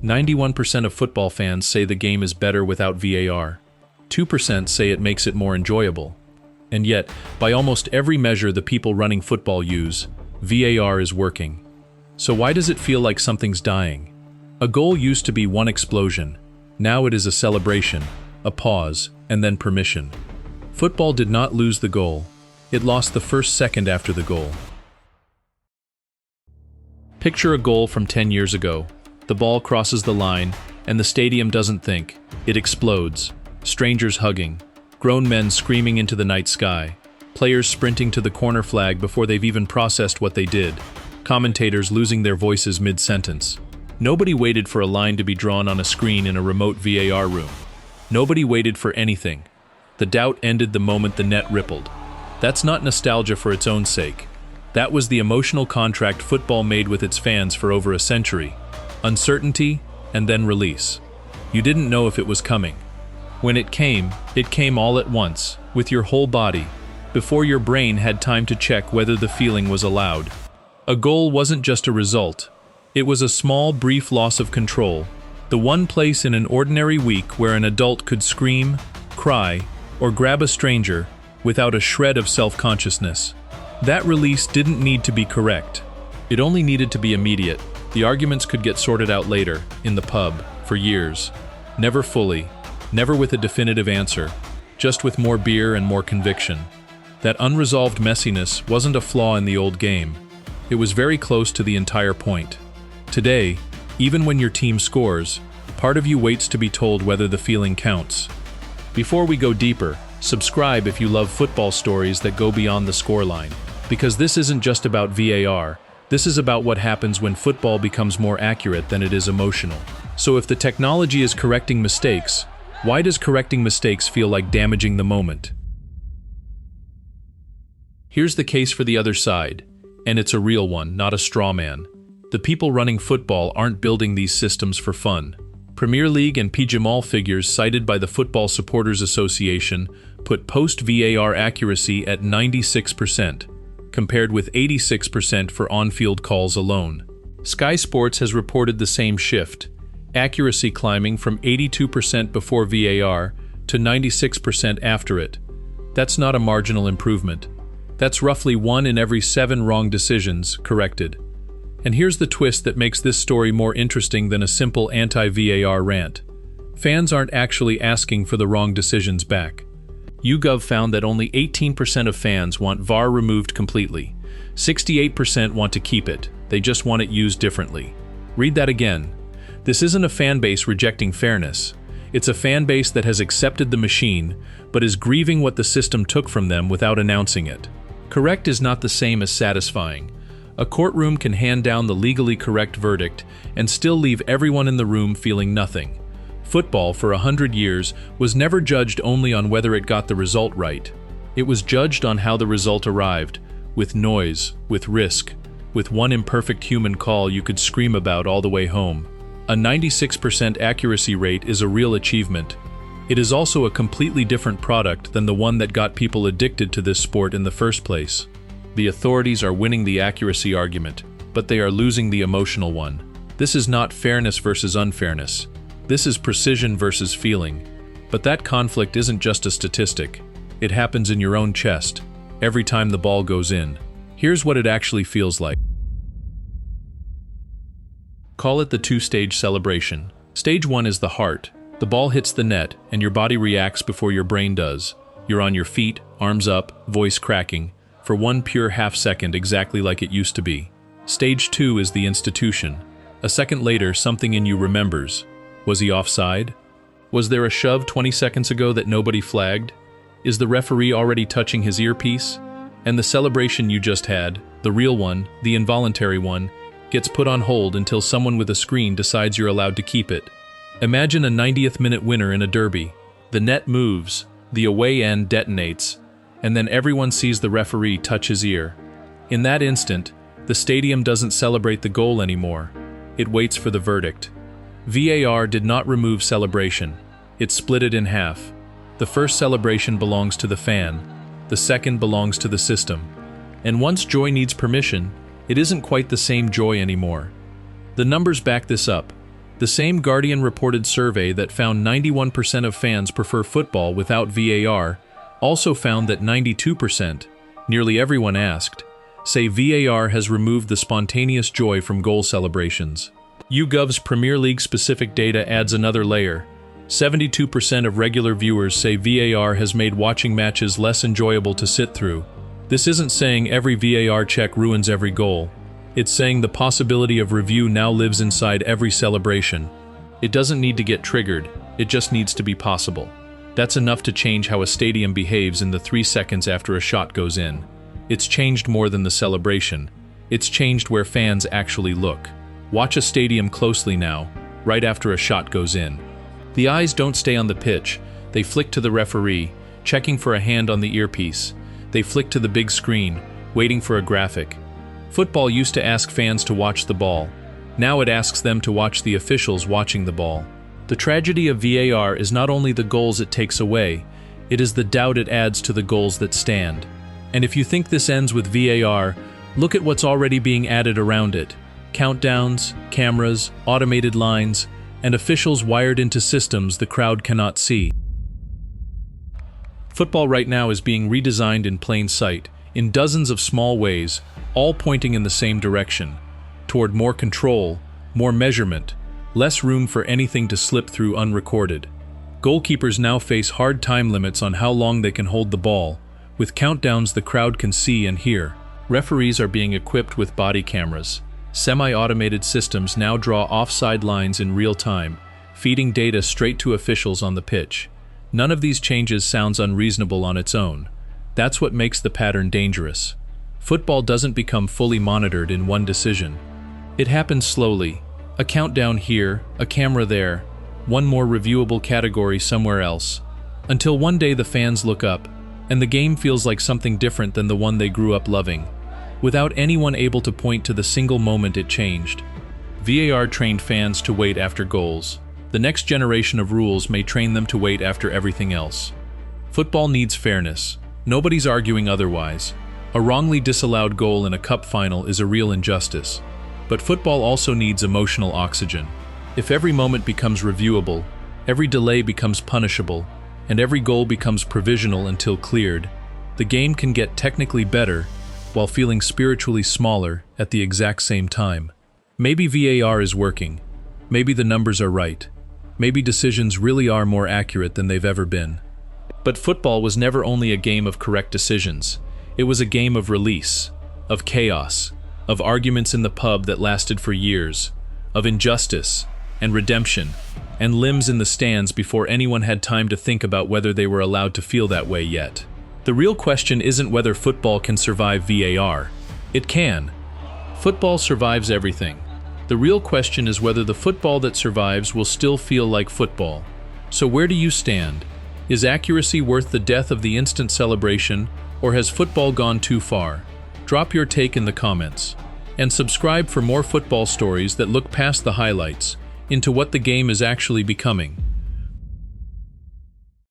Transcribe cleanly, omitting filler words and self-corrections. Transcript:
91% of football fans say the game is better without VAR. 2% say it makes it more enjoyable. And yet, by almost every measure the people running football use, VAR is working. So why does it feel like something's dying? A goal used to be one explosion. Now it is a celebration, a pause, and then permission. Football did not lose the goal. It lost the first second after the goal. Picture a goal from 10 years ago. The ball crosses the line, and the stadium doesn't think. It explodes. Strangers hugging. Grown men screaming into the night sky. Players sprinting to the corner flag before they've even processed what they did. Commentators losing their voices mid-sentence. Nobody waited for a line to be drawn on a screen in a remote VAR room. Nobody waited for anything. The doubt ended the moment the net rippled. That's not nostalgia for its own sake. That was the emotional contract football made with its fans for over a century. Uncertainty, and then release. You didn't know if it was coming. When it came all at once, with your whole body, before your brain had time to check whether the feeling was allowed. A goal wasn't just a result. It was a small, brief loss of control. The one place in an ordinary week where an adult could scream, cry, or grab a stranger without a shred of self-consciousness. That release didn't need to be correct. It only needed to be immediate. The arguments could get sorted out later, in the pub, for years. Never fully, never with a definitive answer, just with more beer and more conviction. That unresolved messiness wasn't a flaw in the old game. It was very close to the entire point. Today, even when your team scores, part of you waits to be told whether the feeling counts. Before we go deeper, subscribe if you love football stories that go beyond the scoreline. Because this isn't just about VAR, this is about what happens when football becomes more accurate than it is emotional. So if the technology is correcting mistakes, why does correcting mistakes feel like damaging the moment? Here's the case for the other side, and it's a real one, not a straw man. The people running football aren't building these systems for fun. Premier League and PGMOL figures cited by the Football Supporters Association put post-VAR accuracy at 96%, compared with 86% for on-field calls alone. Sky Sports has reported the same shift, accuracy climbing from 82% before VAR to 96% after it. That's not a marginal improvement. That's roughly 1 in every 7 wrong decisions corrected. And here's the twist that makes this story more interesting than a simple anti-VAR rant. Fans aren't actually asking for the wrong decisions back. YouGov found that only 18% of fans want VAR removed completely. 68% want to keep it. They just want it used differently. Read that again. This isn't a fan base rejecting fairness. It's a fan base that has accepted the machine, but is grieving what the system took from them without announcing it. Correct is not the same as satisfying. A courtroom can hand down the legally correct verdict and still leave everyone in the room feeling nothing. Football, for 100 years, was never judged only on whether it got the result right. It was judged on how the result arrived, with noise, with risk, with one imperfect human call you could scream about all the way home. A 96% accuracy rate is a real achievement. It is also a completely different product than the one that got people addicted to this sport in the first place. The authorities are winning the accuracy argument, but they are losing the emotional one. This is not fairness versus unfairness. This is precision versus feeling. But that conflict isn't just a statistic. It happens in your own chest, every time the ball goes in. Here's what it actually feels like. Call it the 2-stage celebration. Stage 1 is the heart. The ball hits the net, and your body reacts before your brain does. You're on your feet, arms up, voice cracking, for one pure half-second exactly like it used to be. Stage 2 is the institution. A second later, something in you remembers. Was he offside? Was there a shove 20 seconds ago that nobody flagged? Is the referee already touching his earpiece? And the celebration you just had, the real one, the involuntary one, gets put on hold until someone with a screen decides you're allowed to keep it. Imagine a 90th minute winner in a derby. The net moves, the away end detonates, and then everyone sees the referee touch his ear. In that instant, the stadium doesn't celebrate the goal anymore. It waits for the verdict. VAR did not remove celebration. It split it in half. The first celebration belongs to the fan. The second belongs to the system. And once joy needs permission, it isn't quite the same joy anymore. The numbers back this up. The same Guardian-reported survey that found 91% of fans prefer football without VAR also found that 92%, nearly everyone asked, say VAR has removed the spontaneous joy from goal celebrations. YouGov's Premier League-specific data adds another layer. 72% of regular viewers say VAR has made watching matches less enjoyable to sit through. This isn't saying every VAR check ruins every goal. It's saying the possibility of review now lives inside every celebration. It doesn't need to get triggered, it just needs to be possible. That's enough to change how a stadium behaves in the 3 seconds after a shot goes in. It's changed more than the celebration. It's changed where fans actually look. Watch a stadium closely now, right after a shot goes in. The eyes don't stay on the pitch, they flick to the referee, checking for a hand on the earpiece. They flick to the big screen, waiting for a graphic. Football used to ask fans to watch the ball. Now it asks them to watch the officials watching the ball. The tragedy of VAR is not only the goals it takes away, it is the doubt it adds to the goals that stand. And if you think this ends with VAR, look at what's already being added around it. Countdowns, cameras, automated lines, and officials wired into systems the crowd cannot see. Football right now is being redesigned in plain sight, in dozens of small ways, all pointing in the same direction, toward more control, more measurement, less room for anything to slip through unrecorded. Goalkeepers now face hard time limits on how long they can hold the ball, with countdowns the crowd can see and hear. Referees are being equipped with body cameras. Semi-automated systems now draw offside lines in real time, feeding data straight to officials on the pitch. None of these changes sounds unreasonable on its own. That's what makes the pattern dangerous. Football doesn't become fully monitored in one decision. It happens slowly. A countdown here, a camera there, one more reviewable category somewhere else, until one day the fans look up, and the game feels like something different than the one they grew up loving, without anyone able to point to the single moment it changed. VAR trained fans to wait after goals. The next generation of rules may train them to wait after everything else. Football needs fairness. Nobody's arguing otherwise. A wrongly disallowed goal in a cup final is a real injustice. But football also needs emotional oxygen. If every moment becomes reviewable, every delay becomes punishable, and every goal becomes provisional until cleared, the game can get technically better while feeling spiritually smaller at the exact same time. Maybe VAR is working. Maybe the numbers are right. Maybe decisions really are more accurate than they've ever been. But football was never only a game of correct decisions. It was a game of release, of chaos, of arguments in the pub that lasted for years, of injustice and redemption, and limbs in the stands before anyone had time to think about whether they were allowed to feel that way yet. The real question isn't whether football can survive VAR. It can. Football survives everything. The real question is whether the football that survives will still feel like football. So where do you stand? Is accuracy worth the death of the instant celebration, or has football gone too far? Drop your take in the comments. And subscribe for more football stories that look past the highlights into what the game is actually becoming.